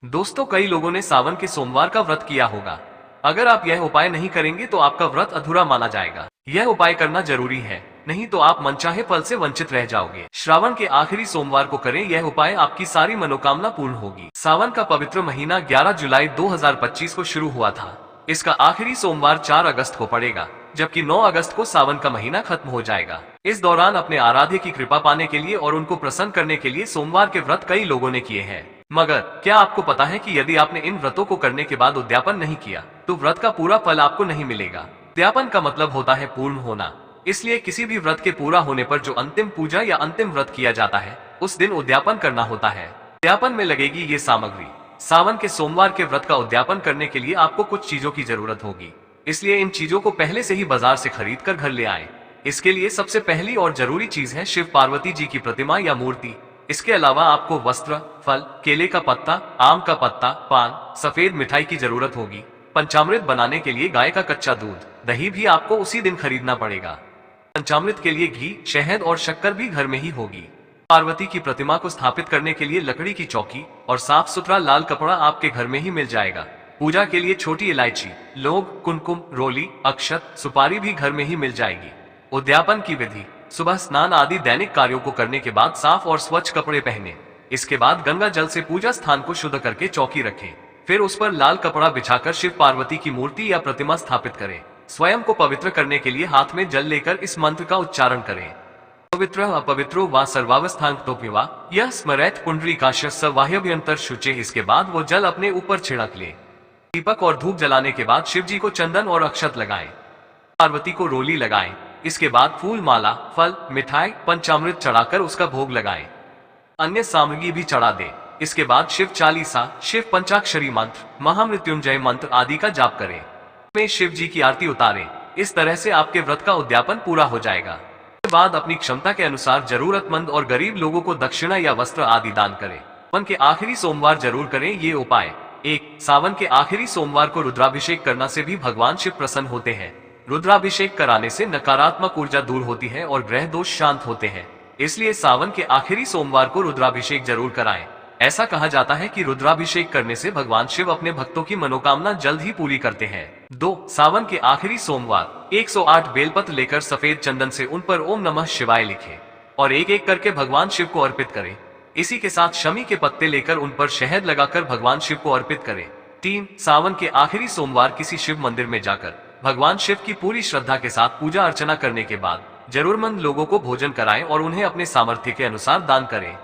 दोस्तों, कई लोगों ने सावन के सोमवार का व्रत किया होगा। अगर आप यह उपाय नहीं करेंगे तो आपका व्रत अधूरा माना जाएगा। यह उपाय करना जरूरी है, नहीं तो आप मनचाहे फल से वंचित रह जाओगे। श्रावण के आखिरी सोमवार को करें यह उपाय, आपकी सारी मनोकामना पूर्ण होगी। सावन का पवित्र महीना 11 जुलाई 2025 को शुरू हुआ था। इसका आखिरी सोमवार 4 अगस्त को पड़ेगा, जबकि 9 अगस्त को सावन का महीना खत्म हो जाएगा। इस दौरान अपने आराध्य की कृपा पाने के लिए और उनको प्रसन्न करने के लिए सोमवार के व्रत कई लोगों ने किए हैं। मगर क्या आपको पता है कि यदि आपने इन व्रतों को करने के बाद उद्यापन नहीं किया तो व्रत का पूरा फल आपको नहीं मिलेगा। उद्यापन का मतलब होता है पूर्ण होना, इसलिए किसी भी व्रत के पूरा होने पर जो अंतिम पूजा या अंतिम व्रत किया जाता है उस दिन उद्यापन करना होता है। उद्यापन में लगेगी ये सामग्री। सावन के सोमवार के व्रत का उद्यापन करने के लिए आपको कुछ चीजों की जरूरत होगी, इसलिए इन चीजों को पहले से ही बाजार से खरीद कर घर ले आए। इसके लिए सबसे पहली और जरूरी चीज है शिव पार्वती जी की प्रतिमा या मूर्ति। इसके अलावा आपको वस्त्र, फल, केले का पत्ता, आम का पत्ता, पान, सफेद मिठाई की जरूरत होगी। पंचामृत बनाने के लिए गाय का कच्चा दूध, दही भी आपको उसी दिन खरीदना पड़ेगा। पंचामृत के लिए घी, शहद और शक्कर भी घर में ही होगी। पार्वती की प्रतिमा को स्थापित करने के लिए लकड़ी की चौकी और साफ सुथरा लाल कपड़ा आपके घर में ही मिल जाएगा। पूजा के लिए छोटी इलायची, लौंग, कुमकुम, रोली, अक्षत, सुपारी भी घर में ही मिल जाएगी। उद्यापन की विधि: सुबह स्नान आदि दैनिक कार्यों को करने के बाद साफ और स्वच्छ कपड़े पहने। इसके बाद गंगा जल से पूजा स्थान को शुद्ध करके चौकी रखें। फिर उस पर लाल कपड़ा बिछाकर शिव पार्वती की मूर्ति या प्रतिमा स्थापित करें। स्वयं को पवित्र करने के लिए हाथ में जल लेकर इस मंत्र का उच्चारण करें। पवित्र अपवित्रो वा सर्वावस्थांगतोपिवा यह स्मरेत पुंडरीकाक्ष सवाह्यभ्यंतर शुचे। इसके बाद वो जल अपने ऊपर छिड़क ले। दीपक और धूप जलाने के बाद शिव जी को चंदन और अक्षत लगाएं। पार्वती को रोली लगाएं। इसके बाद फूल माला, फल, मिठाई, पंचामृत चढ़ाकर उसका भोग लगाएं। अन्य सामग्री भी चढ़ा दें। इसके बाद शिव चालीसा, शिव पंचाक्षरी मंत्र, महामृत्युंजय मंत्र आदि का जाप करें। में शिव जी की आरती उतारें। इस तरह से आपके व्रत का उद्यापन पूरा हो जाएगा। इसके बाद अपनी क्षमता के अनुसार जरूरतमंद और गरीब लोगों को दक्षिणा या वस्त्र आदि दान करें। सावन के आखिरी सोमवार जरूर करें ये उपाय। 1. सावन के आखिरी सोमवार को रुद्राभिषेक करना से भी भगवान शिव प्रसन्न होते हैं। रुद्राभिषेक कराने से नकारात्मक ऊर्जा दूर होती है और ग्रह दोष शांत होते हैं। इसलिए सावन के आखिरी सोमवार को रुद्राभिषेक जरूर कराएं। ऐसा कहा जाता है कि रुद्राभिषेक करने से भगवान शिव अपने भक्तों की मनोकामना जल्द ही पूरी करते हैं। 2. सावन के आखिरी सोमवार 108 बेलपत्र लेकर सफेद चंदन से उन पर ओम नमः शिवाय लिखें और एक एक करके भगवान शिव को अर्पित करें। इसी के साथ शमी के पत्ते लेकर उन पर शहद लगाकर भगवान शिव को अर्पित करें। 3. सावन के आखिरी सोमवार किसी शिव मंदिर में जाकर भगवान शिव की पूरी श्रद्धा के साथ पूजा अर्चना करने के बाद जरूरतमंद लोगों को भोजन कराएं और उन्हें अपने सामर्थ्य के अनुसार दान करें।